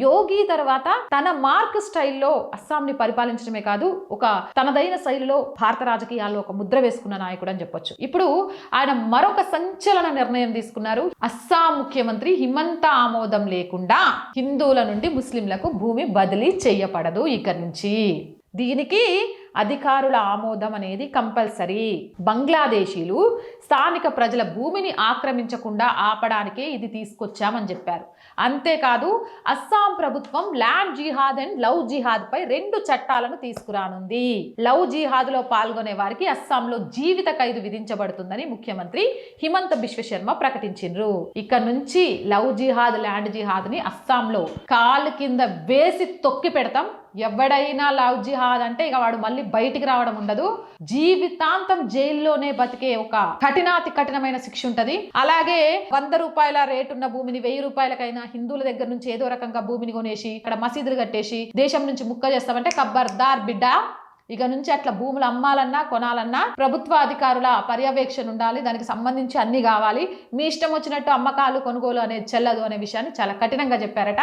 యోగి తర్వాత తన మార్క్ స్టైల్లో అస్సాంని పరిపాలించడమే కాదు, ఒక తనదైన శైలిలో భారత రాజకీయాల్లో ఒక ముద్ర వేసుకున్న నాయకుడు అని చెప్పొచ్చు. ఇప్పుడు ఆయన మరొక సంచలన నిర్ణయం తీసుకున్నారు. అస్సాం ముఖ్యమంత్రి హిమంత ఆమోదం లేకుండా హిందువుల నుండి ముస్లింలకు భూమి బదిలీ చేయబడదు ఇక నుంచి. దీనికి అధికారుల ఆమోదం అనేది కంపల్సరీ. బంగ్లాదేశీలు స్థానిక ప్రజల భూమిని ఆక్రమించకుండా ఆపడానికే ఇది తీసుకొచ్చామని చెప్పారు. అంతేకాదు అస్సాం ప్రభుత్వం ల్యాండ్ జిహాద్ అండ్ లవ్ జిహాద్ పై 2 చట్టాలను తీసుకురానుంది. లవ్ జిహాద్ లో పాల్గొనే వారికి అస్సాంలో జీవిత ఖైదు విధించబడుతుందని ముఖ్యమంత్రి హిమంత బిశ్వ శర్మ ప్రకటించారు. ఇక నుంచి లవ్ జిహాద్ ల్యాండ్ జిహాద్ ని అస్సాంలో కాలు కింద వేసి తొక్కి పెడతాం. ఎవడైనా లవ్ జిహాద్ అంటే ఇక వాడు మళ్ళీ బయటికి రావడం ఉండదు. జీవితాంతం జైల్లోనే బతికే ఒక కఠినాతి కఠినమైన శిక్ష ఉంటది. అలాగే 100 రూపాయల రేటు ఉన్న భూమిని 1000 రూపాయలకైనా హిందువుల దగ్గర నుంచి ఏదో రకంగా భూమిని కొనేసి ఇక్కడ మసీదులు కట్టేసి దేశం నుంచి ముక్క చేస్తామంటే ఖబర్దార్ బిడ్డ. ఇక నుంచి అట్లా భూములు అమ్మాలన్నా కొనాలన్నా ప్రభుత్వ అధికారుల పర్యవేక్షణ ఉండాలి. దానికి సంబంధించి అన్ని కావాలి. మీ ఇష్టం వచ్చినట్టు అమ్మకాలు కొనుగోలు అనేది చెల్లదు అనే విషయాన్ని చాలా కఠినంగా చెప్పారట.